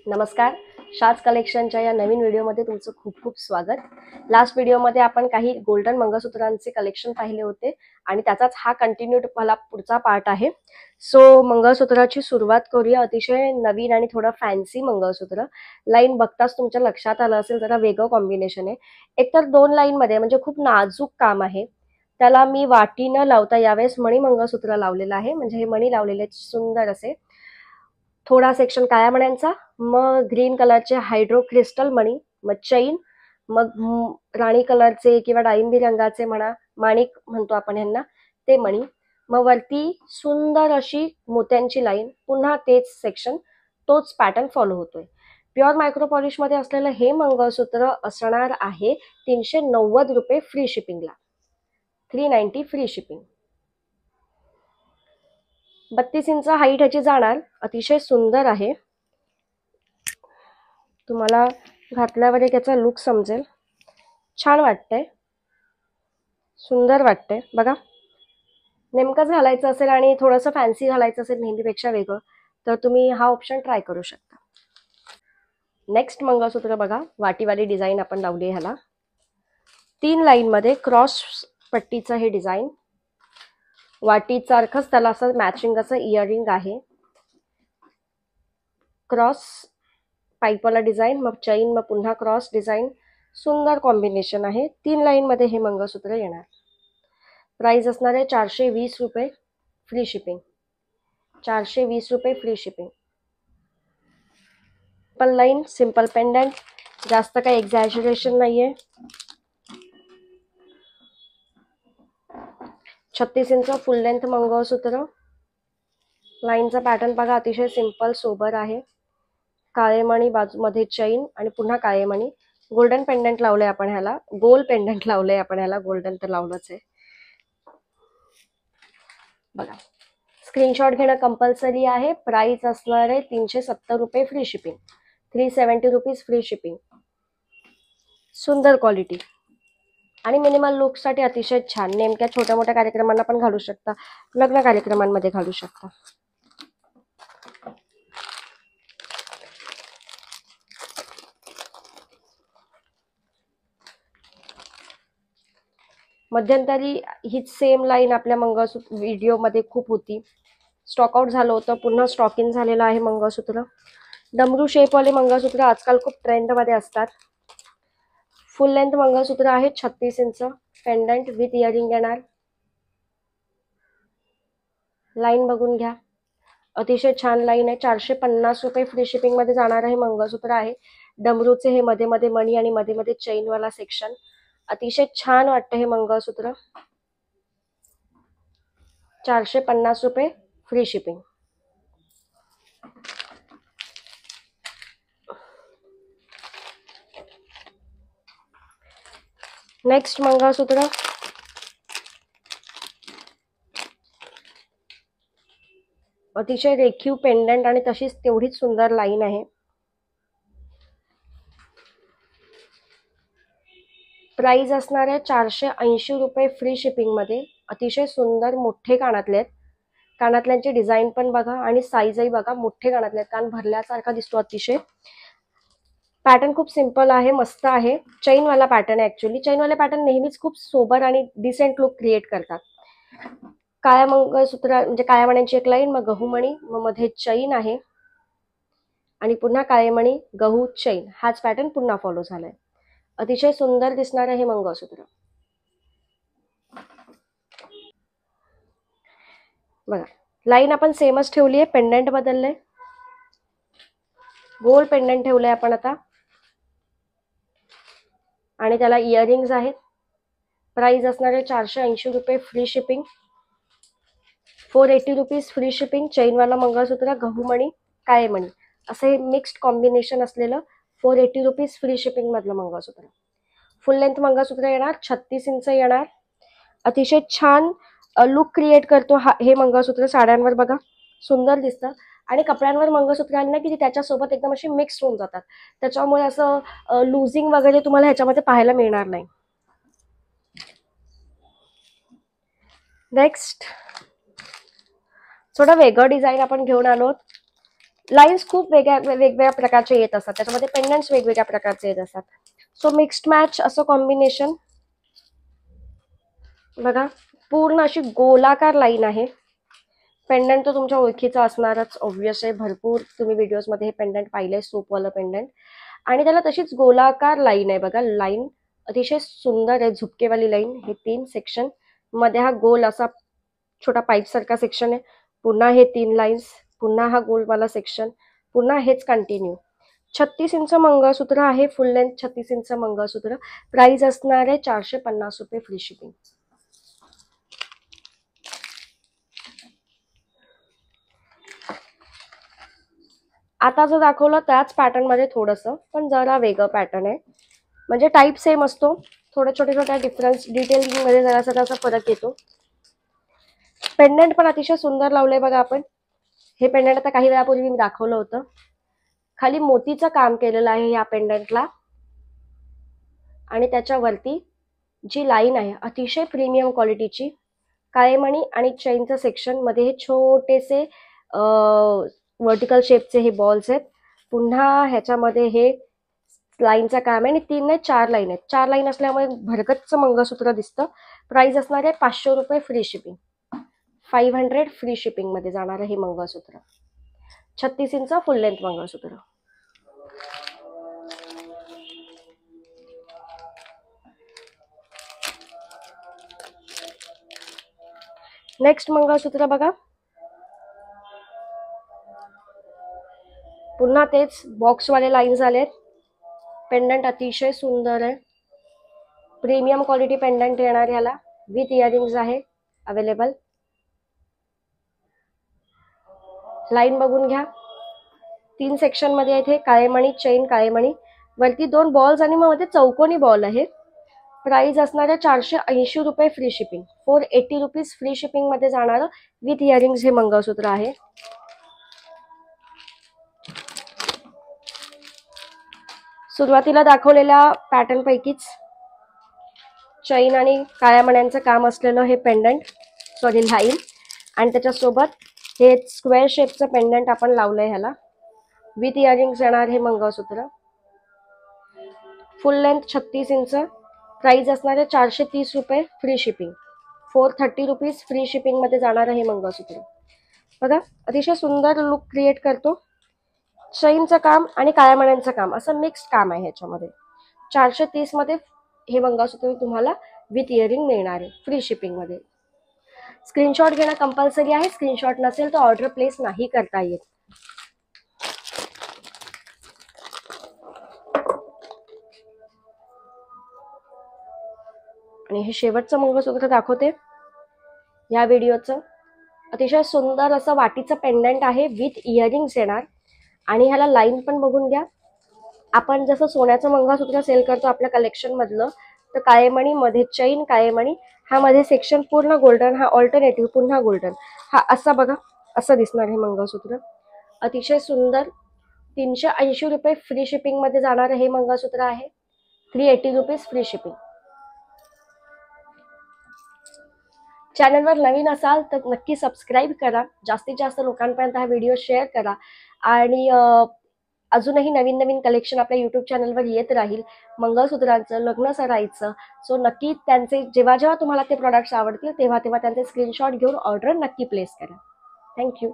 नमस्कार. शाज कलेक्शनच्या या नवीन व्हिडिओमध्ये तुमचं खूप खूप स्वागत. लास्ट व्हिडिओमध्ये आपण काही गोल्डन मंगळसूत्रांचे कलेक्शन पाहिले होते आणि त्याचाच हा कंटिन्यूड मला पुढचा पार्ट आहे. सो मंगळसूत्राची सुरुवात करूया. अतिशय नवीन आणि थोडं फॅन्सी मंगळसूत्र. लाईन बघताच तुमच्या लक्षात आलं असेल जरा वेगळं कॉम्बिनेशन आहे. एकतर 2 लाईनमध्ये म्हणजे खूप नाजूक काम आहे. त्याला मी वाटी न लावता यावेळेस मणी मंगळसूत्र लावलेलं आहे. म्हणजे हे मणी लावलेले सुंदर असे. थोडा सेक्शन काळ्या मण्यांचा, मग ग्रीन कलरचे हायड्रो क्रिस्टल मणी, मग चैन, मग राणी कलरचे किंवा डाळिंबी रंगाचे म्हणा, माणिक म्हणतो आपण यांना, ते मणी. मग वरती सुंदर अशी मोत्यांची लाईन, पुन्हा तेच सेक्शन, तोच पॅटर्न फॉलो होतोय. प्युअर मायक्रो पॉलिश मध्ये असलेलं हे मंगळसूत्र असणार आहे 390 रुपये फ्री शिपिंगला. 390 फ्री शिपिंग. 32 इंच हाईट ह्याची जाणार. अतिशय सुंदर आहे. तुम्हाला घातल्यावर एक याचा लुक समजेल. छान वाटतंय, सुंदर वाटतंय. बघा, नेमकंच घालायचं असेल आणि थोडंसं फॅन्सी घालायचं असेल मेहंदीपेक्षा वेगळं, तर तुम्ही हा ऑप्शन ट्राय करू शकता. नेक्स्ट मंगळसूत्र बघा, वाटीवाली डिझाईन आपण लावली आहे ह्याला. 3 लाईनमध्ये क्रॉस पट्टीचं हे डिझाईन. वाटीसारखंच त्याला असं मॅचिंग असं इयरिंग आहे. क्रॉस पाईपवाला डिझाईन, मग चैन, मग पुन्हा क्रॉस डिझाईन. सुंदर कॉम्बिनेशन आहे. 3 लाईनमध्ये हे मंगळसूत्र येणार. प्राइस असणार आहे 420 रुपये फ्री शिपिंग. 420 रुपये free shipping. Simple line, simple pendant, जास्त काही एक्झॅजरेशन नाहीये. 36 इंच फुल लेंथ मंगळसूत्र. लाईनचा पॅटर्न बघा, अतिशय सिंपल सोबर आहे. काळे मणी, बाजूमध्ये चैन आणि पुन्हा काळे मणी. गोल्डन पेंडंट लावलंय आपण ह्याला. गोल पेंडंट लावलंय आपण ह्याला. गोल्डन तर लावलंच आहे. बघा, स्क्रीनशॉट घेणं कंपल्सरी आहे. प्राइस असणार आहे 370 रुपये free shipping. 370 rupees free shipping. सुंदर क्वालिटी आणि मिनिमल लुकसाठी अतिशय छान. नेमक्या छोट्या मोठ्या कार्यक्रमांना पण घालू शकता, लग्न कार्यक्रमांमध्ये घालू शकता. मध्यंतरी हीच सेम लाईन आपल्या मंगळसूत्र व्हिडिओमध्ये खूप होती. स्टॉक आउट झालं होतं, पुन्हा स्टॉक इन झालेलं आहे मंगळसूत्र. डमरू शेपवाले मंगळसूत्र आजकाल खूप ट्रेंडमध्ये असतात. फुल लेंथ मंगळसूत्र आहे. 36 इंच पेंडंट विथ इयरिंग येणार. लाईन बघून घ्या, अतिशय छान लाईन आहे. 450 रुपये फ्री शिपिंग मध्ये जाणार आहे मंगळसूत्र आहे. डमरूचे हे मध्ये मध्ये मणी आणि मध्ये मध्ये चैन वाला सेक्शन. अतिशय छान वाटतं हे मंगळसूत्र. 450 रुपये फ्री शिपिंग. नेक्स्ट मंगळसूत्र अतिशय रेखीव पेंडंट आणि तशीच तेवढीच सुंदर लाईन आहे. प्राइस असणार आहे 480 रुपये फ्री शिपिंग मध्ये. अतिशय सुंदर मोठे कानातले आहेत. कानातल्यांची डिझाईन पण बघा आणि साईजही बघा. मोठे कानातले आहेत, कान भरल्यासारखा दिसतो अतिशय. पॅटर्न खूप सिंपल आहे, मस्त आहे. चैन वाला पॅटर्न आहे. ऍक्च्युअली चैन वाले पॅटर्न नेहमीच खूप सोबर आणि डिसेंट लुक क्रिएट करतात. काळ्या मंगळसूत्र म्हणजे काळ्या मण्यांची एक लाईन, मग गहू मणी, मग मध्ये चैन आहे आणि पुन्हा काळे मणी, गहू, चैन. हाच पॅटर्न पुन्हा फॉलो झालाय. अतिशय सुंदर दिसणार आहे हे मंगळसूत्र. बघा, लाईन आपण सेमच ठेवली आहे. पेंडंट बदललंय, गोल पेंडंट ठेवलंय आपण आता आणि त्याला इयरिंग्स आहेत. प्राइस असणार आहे 480 रुपये free shipping. 480 rupees free shipping. चैनवाला मंगळसूत्र, गहू मणी, काळे मणी असे मिक्स्ड कॉम्बिनेशन असलेलं 480 रुपीज फ्री शिपिंग मधलं मंगळसूत्र. फुल लेंथ मंगळसूत्र येणार. 36 इंच येणार. अतिशय छान लुक क्रिएट करतो हे मंगळसूत्र. साड्यांवर बघा सुंदर दिसतं आणि कपड्यांवर मंगळसूत्र आणलं की त्याच्यासोबत एकदम अशी मिक्स होऊन जातात. त्याच्यामुळे असं लुझिंग वगैरे तुम्हाला ह्याच्यामध्ये पाहायला मिळणार नाही. नेक्स्ट थोडं वेगळं डिझाईन आपण घेऊन आलो. लाईन्स खूप वेगवेगळ्या प्रकारचे येत असतात, त्याच्यामध्ये पेंडंट्स वेगवेगळ्या प्रकारचे येत असतात. सो मिक्स्ड मॅच असं कॉम्बिनेशन बघा, पूर्ण अशी गोलाकार लाईन आहे. पेंडंट तर तुमच्या ओळखीचा असणारच, ऑब्व्हियस आहे, भरपूर तुम्ही व्हिडिओजमध्ये हे पेंडंट पाहिलंय, सोपवालं पेंडंट. आणि त्याला तशीच गोलाकार लाईन आहे बघा, लाईन अतिशय सुंदर आहे, झुपकेवाली लाईन. हे 3 सेक्शन मध्ये हा गोल असा छोटा पाईप सारखा सेक्शन आहे, पुन्हा हे 3 लाईन्स, पुन्हा हा गोलवाला सेक्शन, पुन्हा हेच कंटिन्यू. 36 इंच मंगळसूत्र आहे, फुल लेंथ 36 इंच मंगळसूत्र. प्राइस असणार आहे 450 रुपये, फ्री शिपिंग. आता जो दाखवलं त्याच पॅटर्न मध्ये थोडंसं पण जरा वेगळं पॅटर्न आहे, म्हणजे टाईप सेम असतो, थोड्या छोट्या डिफरन्स डिटेलिंग मध्ये जरासा फरक येतो. पेंडंट पण अतिशय सुंदर लावलंय बघा आपण. हे पेंडंट आता काही वेळापूर्वी मी दाखवलं होतं. खाली मोतीचं काम केलेलं आहे या पेंडंटला, आणि त्याच्यावरती जी लाईन आहे अतिशय प्रीमियम क्वालिटीची, काळेमणी आणि चेनचं सेक्शन मध्ये हे छोटेसे वर्टिकल शेपचे हे बॉल्स आहेत. पुन्हा ह्याच्यामध्ये हे लाईनचा काम आहे, आणि 3 नाही 4 लाईन आहेत. 4 लाईन असल्यामुळे भरगच्च मंगळसूत्र दिसतं. प्राइस असणार आहे 500 रुपये, फ्री शिपिंग. 500 फ्री शिपिंग मध्ये जाणार आहे हे मंगळसूत्र. 36 इंच फुल लेंथ मंगळसूत्र. नेक्स्ट मंगळसूत्र बघा, पुन्हा तेच बॉक्सवाले लाईन्स आलेत. पेंडंट अतिशय सुंदर आहे, प्रीमियम क्वालिटी पेंडंट येणार याला, विथ इयरिंग्स आहे अवेलेबल. लाईन बघून घ्या, 3 सेक्शन मध्ये आहेत हे, काळेमणी चेन काळेमणी, वरती 2 बॉल्स आणि मग मध्ये चौकोनी बॉल आहे. प्राइस असणार आहे 480 रुपये, free shipping. 480 rupees free shipping मध्ये जाणार विथ इयरिंग्स हे मंगळसूत्र आहे. सुरुवातीला दाखवलेल्या पॅटर्न पैकीच चैन आणि काळ्या मण्यांचं काम असलेलं हे पेंडंट, सॉरी लाईन, आणि त्याच्यासोबत हे स्क्वेअर शेपचं पेंडंट आपण लावलंय ह्याला, विथ इयरिंग्स येणार हे mangalsutra. Full length 36 inch. Price असणार आहे 430 रुपये, free shipping. 430 rupees free shipping मध्ये जाणार आहे मंगळसूत्र. बघा, अतिशय सुंदर लुक क्रिएट करतो. चैनचं काम आणि काळ्या मण्यांचं काम असं मिक्स्ड काम आहे ह्याच्यामध्ये. 430 मध्ये हे मंगळसूत्र तुम्हाला विथ इयरिंग मिळणार आहे, फ्री शिपिंग मध्ये. स्क्रीनशॉट घेणं कंपल्सरी आहे, स्क्रीनशॉट नसेल तर ऑर्डर प्लेस नाही करता येत. आणि हे शेवटचं मंगळसूत्र दाखवते या व्हिडिओचं. अतिशय सुंदर असं वाटीचं पेंडंट आहे, विथ इयरिंग्स येणार, आणि ह्याला लाईन पण बघून घ्या. आपण जसं सोन्याचं मंगळसूत्र सेल करतो आपल्या कलेक्शन मधलं, तर काळेमणी मध्ये चैन काळेमणी, हा मध्ये सेक्शन पूर्ण गोल्डन, हा ऑल्टरनेटिव्ह पुन्हा गोल्डन, हा असा बघा असं दिसणार हे मंगळसूत्र. अतिशय सुंदर. 380 रुपये फ्री शिपिंग मध्ये जाणार हे मंगळसूत्र आहे. 380 रुपीज फ्री शिपिंग. चॅनलवर नवीन असाल तर नक्की सबस्क्राईब करा, जास्तीत जास्त लोकांपर्यंत हा व्हिडिओ शेअर करा, आणि अजूनही नवीन नवीन कलेक्शन आपल्या यूट्यूब चॅनलवर येत राहील मंगळसूत्रांचं, लग्न सराईचं. सो नक्की त्यांचे जेव्हा जेव्हा तुम्हाला ते प्रॉडक्ट्स आवडतील तेव्हा तेव्हा त्यांचे स्क्रीनशॉट घेऊन ऑर्डर नक्की प्लेस करा. थँक्यू.